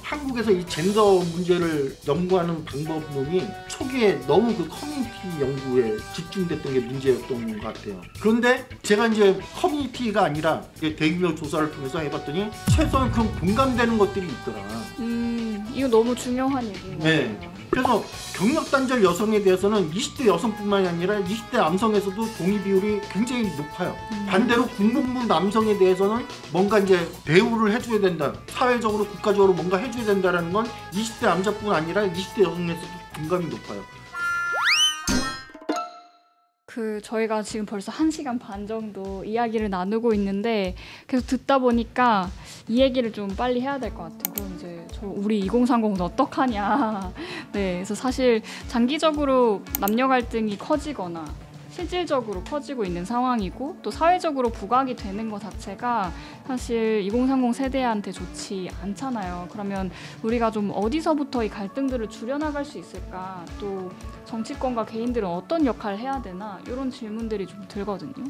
한국에서 이 젠더 문제를 연구하는 방법론이 초기에 너무 그 커뮤니티 연구에 집중됐던 게 문제였던 것 같아요. 그런데 제가 이제 커뮤니티가 아니라 대규모 조사를 통해서 해봤더니 최소한 그 공감되는 것들이 있더라. 이거 너무 중요한 얘기인 것 같아요. 그래서 경력단절 여성에 대해서는 20대 여성뿐만이 아니라 20대 남성에서도 동의 비율이 굉장히 높아요. 반대로 군복무 남성에 대해서는 뭔가 이제 대우를 해줘야 된다. 사회적으로 국가적으로 뭔가 해줘야 된다는 건 20대 남자뿐 아니라 20대 여성에서도 공감이 높아요. 저희가 지금 벌써 1시간 반 정도 이야기를 나누고 있는데 계속 듣다 보니까 이 얘기를 좀 빨리 해야 될 것 같아요. 그럼 이제 우리 2030은 어떡하냐. 네, 그래서 사실 장기적으로 남녀 갈등이 커지거나 실질적으로 커지고 있는 상황이고 또 사회적으로 부각이 되는 것 자체가 사실 2030 세대한테 좋지 않잖아요. 그러면 우리가 좀 어디서부터 이 갈등들을 줄여나갈 수 있을까? 또 정치권과 개인들은 어떤 역할을 해야 되나? 이런 질문들이 좀 들거든요.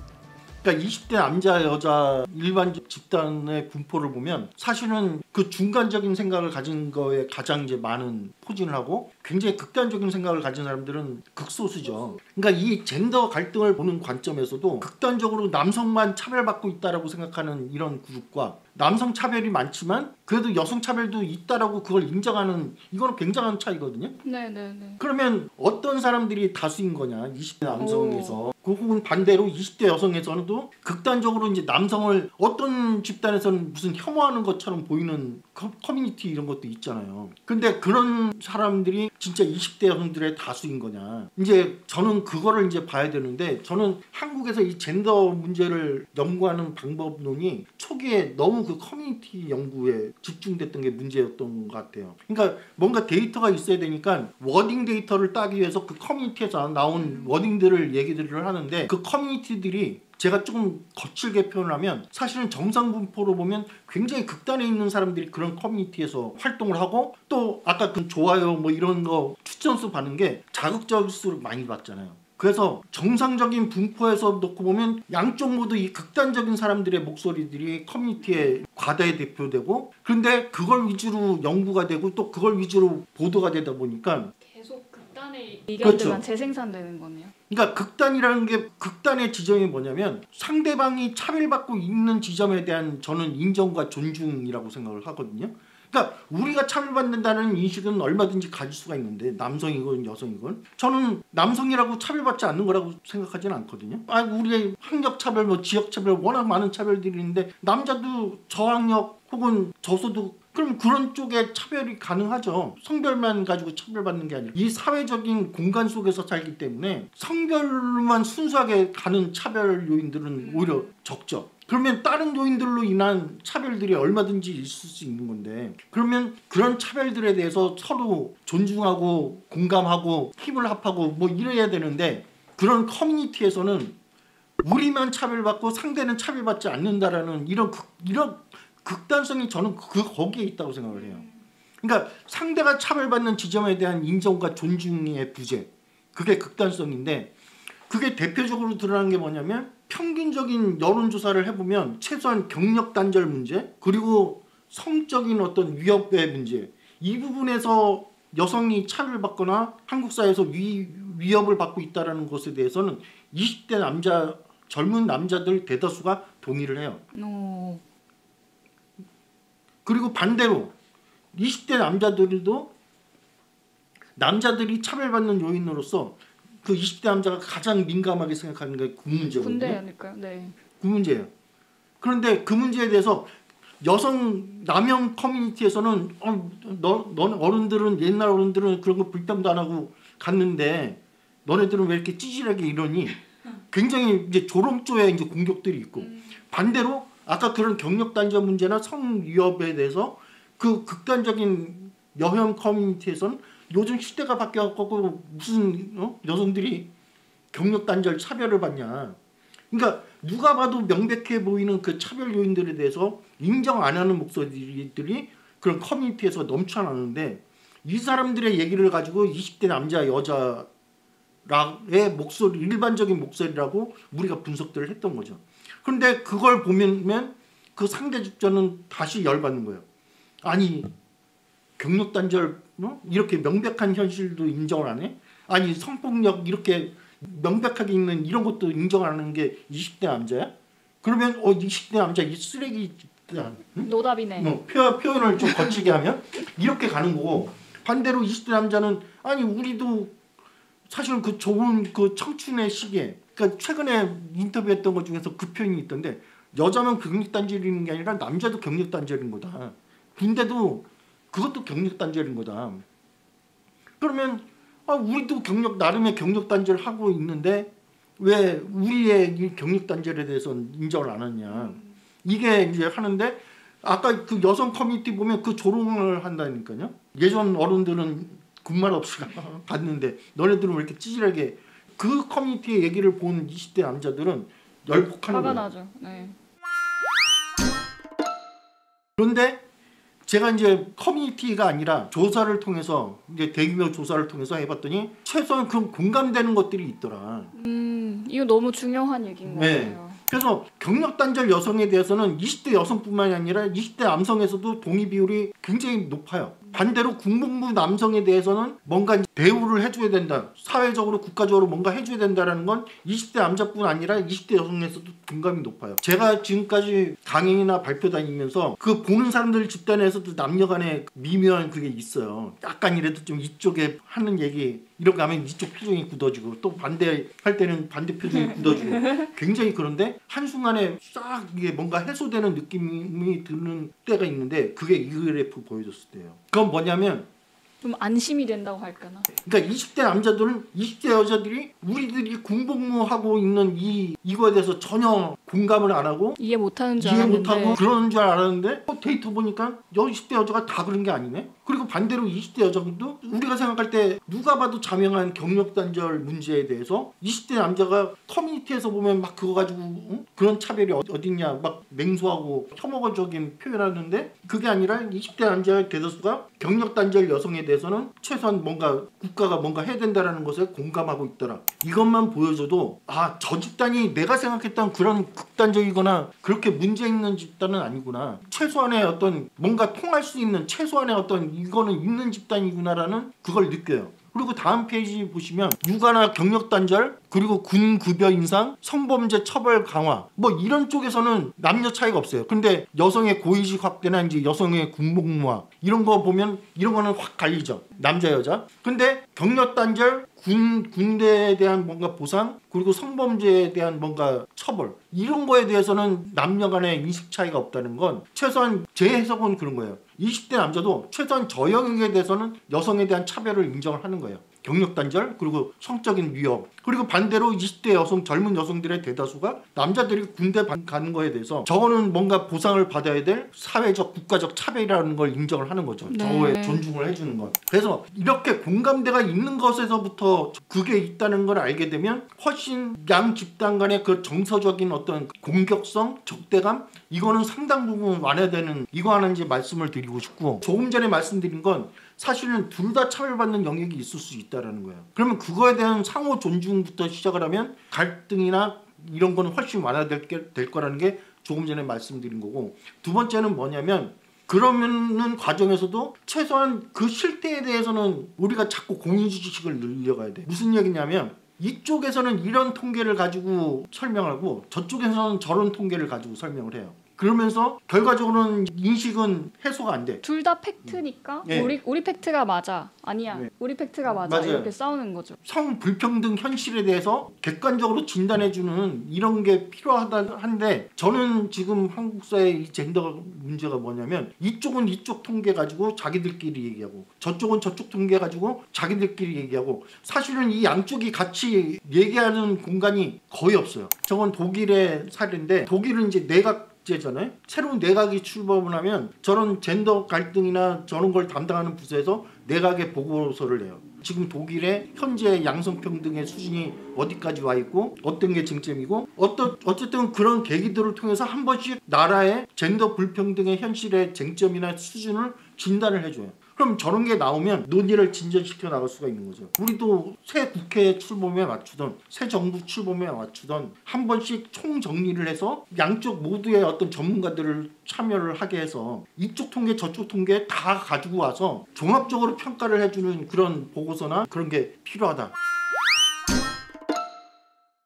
그러니까 20대 남자 여자 일반 집단의 분포를 보면 사실은 그 중간적인 생각을 가진 거에 가장 이제 많은 포진을 하고 굉장히 극단적인 생각을 가진 사람들은 극소수죠. 그러니까 이 젠더 갈등을 보는 관점에서도 극단적으로 남성만 차별받고 있다라고 생각하는 이런 그룹과 남성 차별이 많지만 그래도 여성 차별도 있다라고 그걸 인정하는 이거는 굉장한 차이거든요. 네네네. 그러면 어떤 사람들이 다수인 거냐? 20대 남성에서 그 혹은 반대로 20대 여성에서도 극단적으로 이제 남성을 어떤 집단에서는 무슨 혐오하는 것처럼 보이는 커뮤니티 이런 것도 있잖아요. 근데 그런 사람들이 진짜 20대 여성들의 다수인 거냐? 이제 저는 그거를 이제 봐야 되는데 저는 한국에서 이 젠더 문제를 연구하는 방법론이 초기에 너무 그 커뮤니티 연구에 집중됐던 게 문제였던 것 같아요. 그러니까 뭔가 데이터가 있어야 되니까 워딩 데이터를 따기 위해서 그 커뮤니티에서 나온 워딩들을 얘기들을 하는데 그 커뮤니티들이 제가 조금 거칠게 표현하면 사실은 정상 분포로 보면 굉장히 극단에 있는 사람들이 그런 커뮤니티에서 활동을 하고 또 아까 그 좋아요 뭐 이런 거 추천수 받는 게 자극적일수록 많이 받잖아요. 그래서 정상적인 분포에서 놓고 보면 양쪽 모두 이 극단적인 사람들의 목소리들이 커뮤니티에 과다에 대표되고 그런데 그걸 위주로 연구가 되고 또 그걸 위주로 보도가 되다 보니까 계속 극단의 의견들만 재생산되는 거네요. 그러니까 극단이라는 게 극단의 지점이 뭐냐면 상대방이 차별받고 있는 지점에 대한 저는 인정과 존중이라고 생각을 하거든요. 그러니까 우리가 차별받는다는 인식은 얼마든지 가질 수가 있는데 남성이건 여성이건 저는 남성이라고 차별받지 않는 거라고 생각하지는 않거든요. 우리의 학력 차별, 뭐 지역 차별 워낙 많은 차별들이 있는데 남자도 저학력 혹은 저소득 그럼 그런 쪽에 차별이 가능하죠. 성별만 가지고 차별받는 게 아니라 이 사회적인 공간 속에서 살기 때문에 성별로만 순수하게 가는 차별 요인들은 오히려 적죠. 그러면 다른 요인들로 인한 차별들이 얼마든지 있을 수 있는 건데 그러면 그런 차별들에 대해서 서로 존중하고 공감하고 힘을 합하고 뭐 이래야 되는데 그런 커뮤니티에서는 우리만 차별받고 상대는 차별받지 않는다라는 이런 극단성이 저는 거기에 있다고 생각을 해요. 그러니까 상대가 차별받는 지점에 대한 인정과 존중의 부재 그게 극단성인데 그게 대표적으로 드러나는 게 뭐냐면 평균적인 여론조사를 해보면 최소한 경력 단절 문제 그리고 성적인 어떤 위협의 문제 이 부분에서 여성이 차별받거나 한국 사회에서 위협을 받고 있다는 것에 대해서는 20대 젊은 남자들 대다수가 동의를 해요. 그리고 반대로 20대 남자들도 남자들이 차별받는 요인으로서 그 20대 남자가 가장 민감하게 생각하는 게 그 문제거든요. 군대 아닐까요? 네. 그 문제예요. 그런데 그 문제에 대해서 여성 남형 커뮤니티에서는 너네 어른들은 옛날 어른들은 그런 거 불평도 안 하고 갔는데 너네들은 왜 이렇게 찌질하게 이러니? 굉장히 이제 조롱조의 이제 공격들이 있고 반대로 아까 그런 경력 단절 문제나 성 위협에 대해서 그 극단적인 여형 커뮤니티에서는 요즘 시대가 바뀌었고 무슨 여성들이 경력 단절 차별을 받냐. 그러니까 누가 봐도 명백해 보이는 그 차별 요인들에 대해서 인정 안 하는 목소리들이 그런 커뮤니티에서 넘쳐나는데 이 사람들의 얘기를 가지고 20대 남자 여자의 목소리 일반적인 목소리라고 우리가 분석들을 했던 거죠. 그런데 그걸 보면 그 상대 집단은 다시 열받는 거예요. 아니 경력 단절 이렇게 명백한 현실도 인정을 안 해? 아니 성폭력 이렇게 명백하게 있는 이런 것도 인정하는 게 20대 남자야? 그러면 20대 남자 이 쓰레기 노답이네. 표현을 좀 거칠게 하면 이렇게 가는 거고 반대로 20대 남자는 아니 우리도 사실은 그 좋은 그 청춘의 시기에 그러니까 최근에 인터뷰했던 것 중에서 그 표현이 있던데 여자면 경력 단절인 게 아니라 남자도 경력 단절인 거다. 군대도 그것도 경력 단절인 거다. 그러면 우리도 나름의 경력 단절 하고 있는데 왜 우리의 이 경력 단절에 대해서 인정을 안 하냐. 이게 이제 하는데 아까 그 여성 커뮤니티 보면 그 조롱을 한다니까요. 예전 어른들은 군말 없이 갔는데 너네들은 왜 이렇게 찌질하게 그 커뮤니티의 얘기를 본 20대 남자들은 열폭하는 화가 거예요. 나죠. 네. 그런데 제가 이제 커뮤니티가 아니라 조사를 통해서 이제 대규모 조사를 통해서 해봤더니 최소한 그 공감되는 것들이 있더라. 이거 너무 중요한 얘기인 것 네. 같아요. 그래서 경력 단절 여성에 대해서는 20대 여성뿐만이 아니라 20대 남성에서도 동의 비율이 굉장히 높아요. 반대로 군복무 남성에 대해서는 뭔가 대우를 해줘야 된다. 사회적으로 국가적으로 뭔가 해줘야 된다라는 건 20대 남자뿐 아니라 20대 여성에서도 공감이 높아요. 제가 지금까지 강연이나 발표 다니면서 그 보는 사람들 집단에서도 남녀간의 미묘한 그게 있어요. 약간이라도 좀 이쪽에 하는 얘기 이런 거 하면 이쪽 표정이 굳어지고 또 반대할 때는 반대 표정이 굳어지고 굉장히 그런데 한순간에 싹 이게 뭔가 해소되는 느낌이 드는 때가 있는데 그게 이 그래프 보여줬을 때예요. 그건 뭐냐면 좀 안심이 된다고 할까나. 그러니까 20대 남자들은 20대 여자들이 우리들이 군복무하고 있는 이거에 대해서 전혀 공감을 안 하고 이해 못하는 줄 이해 알았는데 못하고 그러는 줄 알았는데 데이터 보니까 20대 여자가 다 그런 게 아니네. 그리고 반대로 20대 여자분도 우리가 생각할 때 누가 봐도 자명한 경력 단절 문제에 대해서 20대 남자가 커뮤니티에서 보면 막 그거 가지고 그런 차별이 어딨냐 막 냉소하고 혐오적인 표현하는데 그게 아니라 20대 남자의 대다수가 경력 단절 여성에 대해서는 최소한 뭔가 국가가 뭔가 해야 된다라는 것에 공감하고 있더라. 이것만 보여줘도 저 집단이 내가 생각했던 그런 극단적이거나 그렇게 문제 있는 집단은 아니구나. 최소한의 어떤 뭔가 통할 수 있는 최소한의 어떤 이거는 있는 집단이구나라는 그걸 느껴요. 그리고 다음 페이지 보시면 육아나 경력 단절 그리고 군 급여 인상, 성범죄 처벌 강화 뭐 이런 쪽에서는 남녀 차이가 없어요. 근데 여성의 고위직 확대나 이제 여성의 군복무화 이런 거 보면 이런 거는 확 갈리죠. 남자 여자. 근데 경력 단절, 군대에 대한 뭔가 보상 그리고 성범죄에 대한 뭔가 처벌 이런 거에 대해서는 남녀 간의 인식 차이가 없다는 건 최소한 제 해석은 그런 거예요. 20대 남자도 최소한 저 영역에 대해서는 여성에 대한 차별을 인정을 하는 거예요. 경력 단절 그리고 성적인 위협 그리고 반대로 20대 여성 젊은 여성들의 대다수가 남자들이 군대 가는 거에 대해서 저거는 뭔가 보상을 받아야 될 사회적 국가적 차별이라는 걸 인정을 하는 거죠. 네. 저거에 존중을 해주는 것. 그래서 이렇게 공감대가 있는 것에서부터 그게 있다는 걸 알게 되면 훨씬 양 집단 간의 그 정서적인 어떤 공격성, 적대감 이거는 상당 부분 완화되는 이거 하나 이제 말씀을 드리고 싶고 조금 전에 말씀드린 건 사실은 둘 다 차별받는 영역이 있을 수 있다라는 거예요. 그러면 그거에 대한 상호 존중부터 시작을 하면 갈등이나 이런 거는 훨씬 완화될 거라는 게 조금 전에 말씀드린 거고 두 번째는 뭐냐면 그러면은 과정에서도 최소한 그 실태에 대해서는 우리가 자꾸 공유지식을 늘려가야 돼. 무슨 얘기냐면 이쪽에서는 이런 통계를 가지고 설명하고 저쪽에서는 저런 통계를 가지고 설명을 해요. 그러면서 결과적으로는 인식은 해소가 안 돼. 둘 다 팩트니까 네. 우리 팩트가 맞아. 아니야. 네. 우리 팩트가 맞아. 맞아요. 이렇게 싸우는 거죠. 성불평등 현실에 대해서 객관적으로 진단해주는 이런 게 필요한데 저는 지금 한국 사회의 이 젠더 문제가 뭐냐면 이쪽은 이쪽 통계 가지고 자기들끼리 얘기하고 저쪽은 저쪽 통계 가지고 자기들끼리 얘기하고 사실은 이 양쪽이 같이 얘기하는 공간이 거의 없어요. 저건 독일의 사례인데 독일은 이제 잖아요. 새로운 내각이 출범을 하면 저런 젠더 갈등이나 저런 걸 담당하는 부서에서 내각의 보고서를 내요. 지금 독일의 현재 양성평등의 수준이 어디까지 와 있고 어떤 게 쟁점이고 어쨌든 그런 계기들을 통해서 한 번씩 나라의 젠더 불평등의 현실의 쟁점이나 수준을 진단을 해줘요. 그럼 저런 게 나오면 논의를 진전시켜 나갈 수가 있는 거죠. 우리도 새 국회 출범에 맞추던 새 정부 출범에 맞추던 한 번씩 총정리를 해서 양쪽 모두의 어떤 전문가들을 참여를 하게 해서 이쪽 통계 저쪽 통계 다 가지고 와서 종합적으로 평가를 해주는 그런 보고서나 그런 게 필요하다.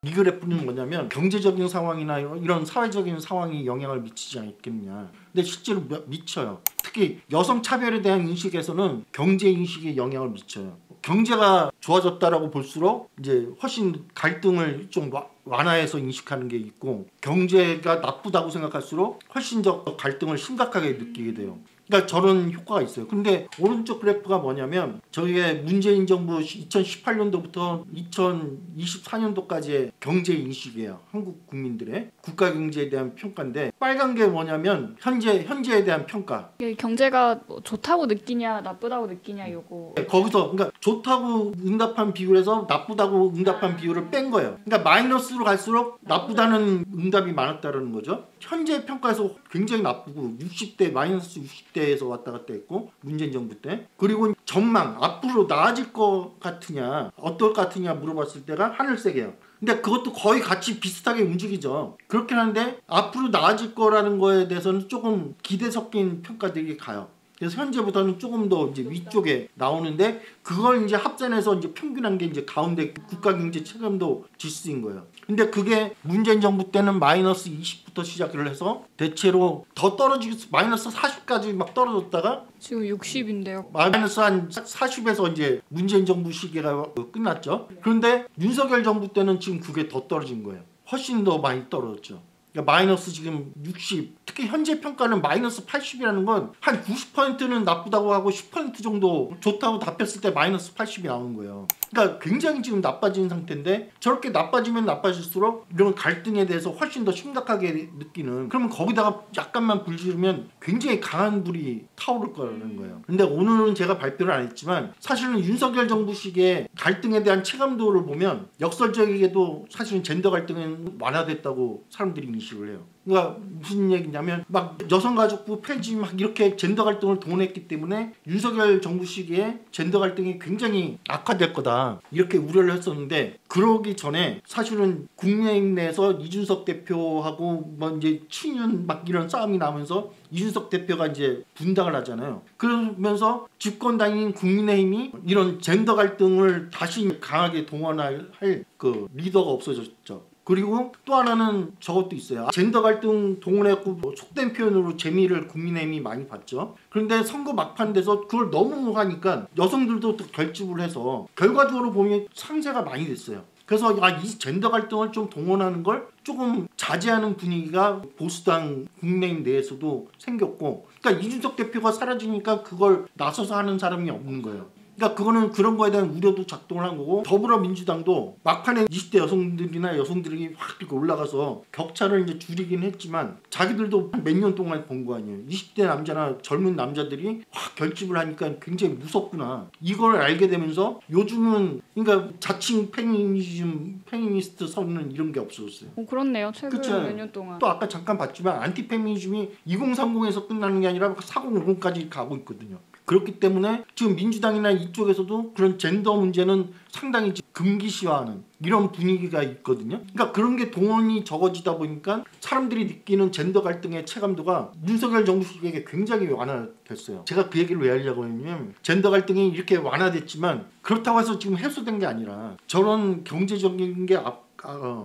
이 그래프는 뭐냐면 경제적인 상황이나 이런 사회적인 상황이 영향을 미치지 않겠느냐. 근데 실제로 미쳐요. 특히 여성 차별에 대한 인식에서는 경제 인식에 영향을 미쳐요. 경제가 좋아졌다라고 볼수록 이제 훨씬 갈등을 좀 완화해서 인식하는 게 있고, 경제가 나쁘다고 생각할수록 훨씬 더 갈등을 심각하게 느끼게 돼요. 그러니까 저런 효과가 있어요. 근데 오른쪽 그래프가 뭐냐면 저게 문재인 정부 2018년도부터 2024년도까지의 경제 인식이에요. 한국 국민들의 국가 경제에 대한 평가인데, 빨간 게 뭐냐면 현재에 대한 평가. 경제가 뭐 좋다고 느끼냐 나쁘다고 느끼냐 요거. 거기서 그러니까 좋다고 응답한 비율에서 나쁘다고 응답한 비율을 뺀 거예요. 그러니까 마이너스로 갈수록 나쁘다는 응답이 많았다는 거죠. 현재 평가에서 굉장히 나쁘고 60대 마이너스 60대에서 왔다 갔다 했고 문재인 정부 때. 그리고 전망 앞으로 나아질 것 같으냐 어떨 것 같으냐 물어봤을 때가 하늘색이에요. 근데 그것도 거의 같이 비슷하게 움직이죠. 그렇긴 한데 앞으로 나아질 거라는 거에 대해서는 조금 기대 섞인 평가들이 가요. 그래서 현재보다는 조금 더 이제 위쪽에 나오는데, 그걸 이제 합산해서 이제 평균한 게 이제 가운데 국가 경제 체감도 지수인 거예요. 근데 그게 문재인 정부 때는 마이너스 20부터 시작을 해서 대체로 더 떨어지고 마이너스 40까지 막 떨어졌다가 지금 60인데요. 마이너스 한 40에서 이제 문재인 정부 시기가 끝났죠. 그런데 윤석열 정부 때는 지금 그게 더 떨어진 거예요. 훨씬 더 많이 떨어졌죠. 그러니까 마이너스 지금 60, 특히 현재 평가는 마이너스 80이라는 건 한 90%는 나쁘다고 하고 10% 정도 좋다고 답했을 때 마이너스 80이 나오는 거예요. 그러니까 굉장히 지금 나빠진 상태인데, 저렇게 나빠지면 나빠질수록 이런 갈등에 대해서 훨씬 더 심각하게 느끼는, 그러면 거기다가 약간만 불 지르면 굉장히 강한 불이 타오를 거라는 거예요. 근데 오늘은 제가 발표를 안 했지만 사실은 윤석열 정부 시기에 갈등에 대한 체감도를 보면 역설적이게도 사실은 젠더 갈등은 완화됐다고 사람들이 인식을 해요. 그러니까 무슨 얘기냐면 막 여성가족부 폐지 막 이렇게 젠더 갈등을 동원했기 때문에 윤석열 정부 시기에 젠더 갈등이 굉장히 악화될 거다 이렇게 우려를 했었는데, 그러기 전에 사실은 국민의힘 내에서 이준석 대표하고 뭐 이제 친윤 막 이런 싸움이 나면서 이준석 대표가 이제 분당을 하잖아요. 그러면서 집권당인 국민의힘이 이런 젠더 갈등을 다시 강하게 동원할 그 리더가 없어졌죠. 그리고 또 하나는 저것도 있어요. 젠더 갈등 동원했고 속된 표현으로 재미를 국민의힘이 많이 봤죠. 그런데 선거 막판 돼서 그걸 너무 하니까 여성들도 또 결집을 해서 결과적으로 보면 상세가 많이 됐어요. 그래서 이 젠더 갈등을 좀 동원하는 걸 조금 자제하는 분위기가 보수당 국민의힘 내에서도 생겼고, 그러니까 이준석 대표가 사라지니까 그걸 나서서 하는 사람이 없는 거예요. 그러니까 그거는 그런 거에 대한 우려도 작동을 한 거고, 더불어민주당도 막판에 20대 여성들이나 여성들이 확 이렇게 올라가서 격차를 이제 줄이긴 했지만 자기들도 몇 년 동안 본 거 아니에요. 20대 남자나 젊은 남자들이 확 결집을 하니까 굉장히 무섭구나 이걸 알게 되면서 요즘은 그러니까 자칭 페미니스트 선언은 이런 게 없어졌어요. 그렇네요. 최근 그쵸? 몇 년 동안. 또 아까 잠깐 봤지만 안티페미니즘이 2030에서 끝나는 게 아니라 4050까지 가고 있거든요. 그렇기 때문에 지금 민주당이나 이쪽에서도 그런 젠더 문제는 상당히 금기시화하는 이런 분위기가 있거든요. 그러니까 그런 게 동원이 적어지다 보니까 사람들이 느끼는 젠더 갈등의 체감도가 윤석열 정부 시기에 굉장히 완화됐어요. 제가 그 얘기를 왜 하려고 했냐면, 젠더 갈등이 이렇게 완화됐지만 그렇다고 해서 지금 해소된 게 아니라 저런 경제적인 게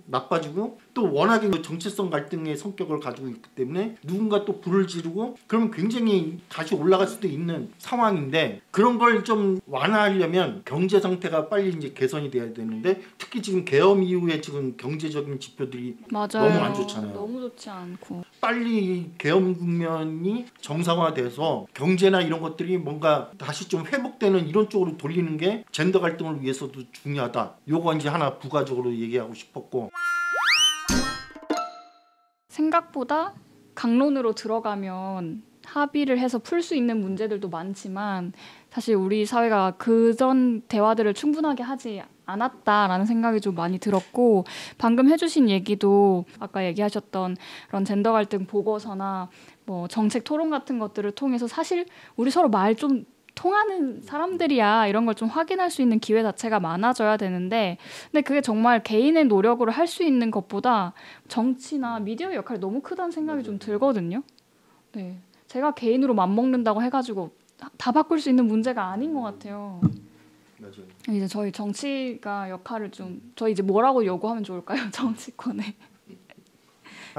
나빠지고 또 워낙에 정체성 갈등의 성격을 가지고 있기 때문에 누군가 또 불을 지르고 그러면 굉장히 다시 올라갈 수도 있는 상황인데, 그런 걸 좀 완화하려면 경제 상태가 빨리 이제 개선이 돼야 되는데, 특히 지금 계엄 이후에 지금 경제적인 지표들이 맞아요. 너무 안 좋잖아요. 너무 좋지 않고. 빨리 계엄 국면이 정상화돼서 경제나 이런 것들이 뭔가 다시 좀 회복되는 이런 쪽으로 돌리는 게 젠더 갈등을 위해서도 중요하다. 요거 이제 하나 부가적으로 얘기하고 싶었고, 생각보다 강론으로 들어가면 합의를 해서 풀 수 있는 문제들도 많지만 사실 우리 사회가 그전 대화들을 충분하게 하지 않았다라는 생각이 좀 많이 들었고, 방금 해주신 얘기도 아까 얘기하셨던 그런 젠더 갈등 보고서나 뭐 정책 토론 같은 것들을 통해서 사실 우리 서로 말 좀 통하는 사람들이야 이런 걸 좀 확인할 수 있는 기회 자체가 많아져야 되는데 근데 그게 정말 개인의 노력으로 할 수 있는 것보다 정치나 미디어의 역할이 너무 크다는 생각이 좀 들거든요. 네, 제가 개인으로 맘먹는다고 해가지고 다 바꿀 수 있는 문제가 아닌 것 같아요. 맞아요. 이제 저희 정치가 역할을 좀 저희 이제 뭐라고 요구하면 좋을까요? 정치권에.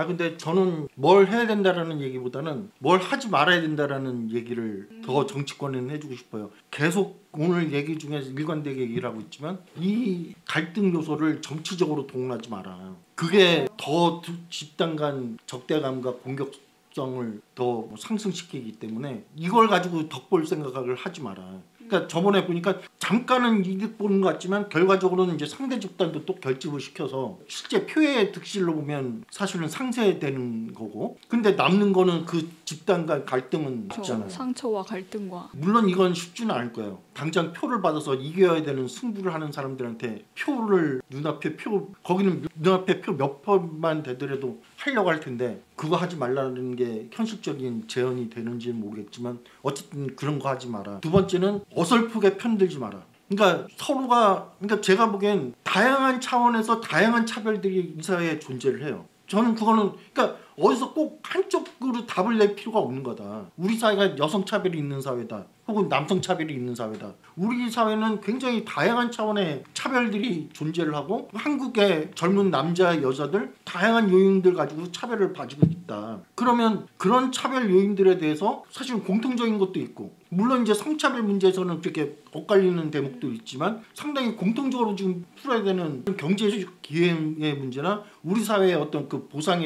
근데 저는 뭘 해야 된다라는 얘기보다는 뭘 하지 말아야 된다라는 얘기를 더 정치권에는 해주고 싶어요. 계속 오늘 얘기 중에서 일관되게 얘기를 하고 있지만 이 갈등 요소를 정치적으로 동원하지 마라. 그게 더 집단 간 적대감과 공격성을 더 상승시키기 때문에 이걸 가지고 덕볼 생각을 하지 마라. 그러니까 저번에 보니까 잠깐은 이득 보는 것 같지만 결과적으로는 이제 상대 집단도 또 결집을 시켜서 실제 표의 득실로 보면 사실은 상쇄되는 거고 근데 남는 거는 그 집단 간 갈등은 있잖아요. 상처와 갈등과. 물론 이건 쉽지는 않을 거예요. 당장 표를 받아서 이겨야 되는 승부를 하는 사람들한테 표를 눈앞에 거기는 눈앞에 표 몇 번만 되더라도 하려고 할 텐데 그거 하지 말라는 게 현실적인 제언이 되는지는 모르겠지만 어쨌든 그런 거 하지 마라. 두 번째는 어설프게 편들지 마라. 그러니까 그러니까 제가 보기엔 다양한 차원에서 다양한 차별들이 이 사회에 존재를 해요. 저는 그거는 그러니까 어디서 꼭 한쪽으로 답을 낼 필요가 없는 거다. 우리 사회가 여성 차별이 있는 사회다. 혹은 남성 차별이 있는 사회다. 우리 사회는 굉장히 다양한 차원의 차별들이 존재를 하고 한국의 젊은 남자 여자들 다양한 요인들 가지고 차별을 가지고 있다. 그러면 그런 차별 요인들에 대해서 사실 공통적인 것도 있고 물론 이제 성차별 문제에서는 그렇게 엇갈리는 대목도 있지만 상당히 공통적으로 지금 풀어야 되는 경제적 기회의 문제나 우리 사회의 어떤 그 보상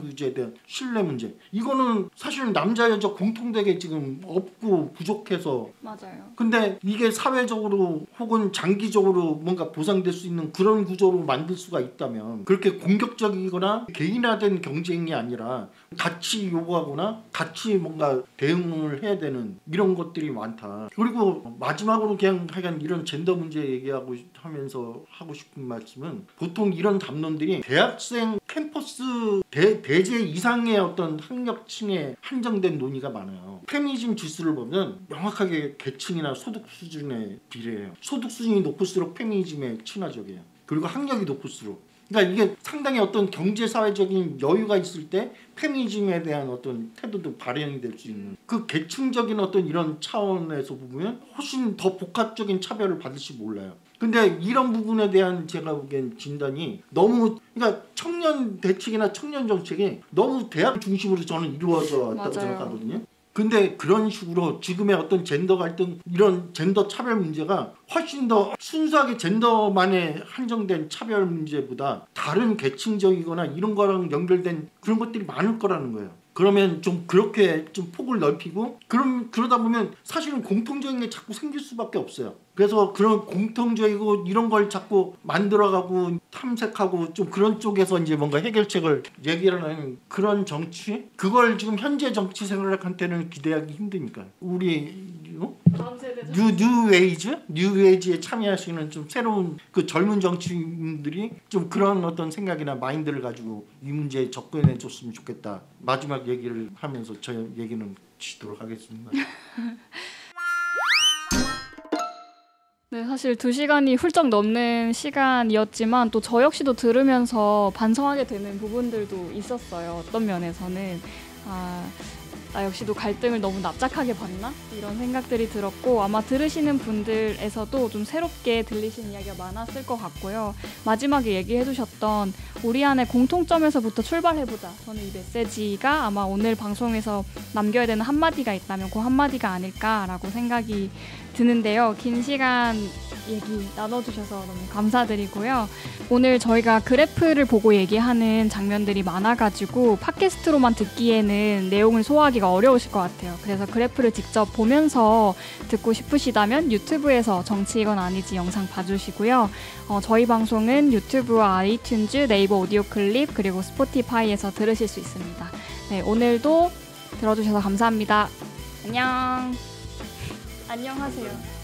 규제에 대한 신뢰 문제 이거는 사실은 남자 여자 공통되게 지금 없고 부족해서 맞아요. 근데 이게 사회적으로 혹은 장기적으로 뭔가 보상될 수 있는 그런 구조로 만들 수가 있다면 그렇게 공격적이거나 개인화된 경쟁이 아니라 같이 요구하거나 같이 뭔가 대응을 해야 되는 이런 것들이 많다. 그리고 마지막으로 그냥 하여간 이런 젠더 문제 얘기하고 하면서 하고 싶은 말씀은 보통 이런 담론들이 대학생 캠퍼스 대제 이상의 어떤 학력층에 한정된 논의가 많아요. 페미니즘 지수를 보면 명확하게 계층이나 소득 수준에 비례해요. 소득 수준이 높을수록 페미니즘에 친화적이에요. 그리고 학력이 높을수록 그러니까 이게 상당히 어떤 경제 사회적인 여유가 있을 때 페미니즘에 대한 어떤 태도도 발현이 될 수 있는 그 계층적인 어떤 이런 차원에서 보면 훨씬 더 복합적인 차별을 받을지 몰라요. 근데 이런 부분에 대한 제가 보기엔 진단이 너무 그러니까 청년 대책이나 청년 정책이 너무 대학 중심으로 저는 이루어져 왔다고 생각하거든요. 근데 그런 식으로 지금의 어떤 젠더 갈등 이런 젠더 차별 문제가 훨씬 더 순수하게 젠더만에 한정된 차별 문제보다 다른 계층적이거나 이런 거랑 연결된 그런 것들이 많을 거라는 거예요. 그러면 좀 그렇게 좀 폭을 넓히고 그러다 보면 사실은 공통적인 게 자꾸 생길 수밖에 없어요. 그래서 그런 공통적이고 이런 걸 자꾸 만들어가고 탐색하고 좀 그런 쪽에서 이제 뭔가 해결책을 얘기를 하는 그런 정치? 그걸 지금 현재 정치 생활한테는 기대하기 힘드니까 우리 뉴에이지에 참여하시는 좀 새로운 그 젊은 정치인들이 좀 그런 어떤 생각이나 마인드를 가지고 이 문제에 접근해 줬으면 좋겠다. 마지막 얘기를 하면서 저 얘기는 치도록 하겠습니다. 네, 사실 2시간이 훌쩍 넘는 시간이었지만 또 저 역시도 들으면서 반성하게 되는 부분들도 있었어요. 어떤 면에서는 나 역시도 갈등을 너무 납작하게 봤나? 이런 생각들이 들었고 아마 들으시는 분들에서도 좀 새롭게 들리시는 이야기가 많았을 것 같고요. 마지막에 얘기해 주셨던 우리 안에 공통점에서부터 출발해보자. 저는 이 메시지가 아마 오늘 방송에서 남겨야 되는 한마디가 있다면 그 한마디가 아닐까라고 생각이 드는데요. 긴 시간 얘기 나눠주셔서 너무 감사드리고요. 오늘 저희가 그래프를 보고 얘기하는 장면들이 많아가지고 팟캐스트로만 듣기에는 내용을 소화하기가 어려우실 것 같아요. 그래서 그래프를 직접 보면서 듣고 싶으시다면 유튜브에서 정치 이건 아니지 영상 봐주시고요. 저희 방송은 유튜브와 아이튠즈, 네이버 오디오 클립 그리고 스포티파이에서 들으실 수 있습니다. 네, 오늘도 들어주셔서 감사합니다. 안녕. 안녕하세요.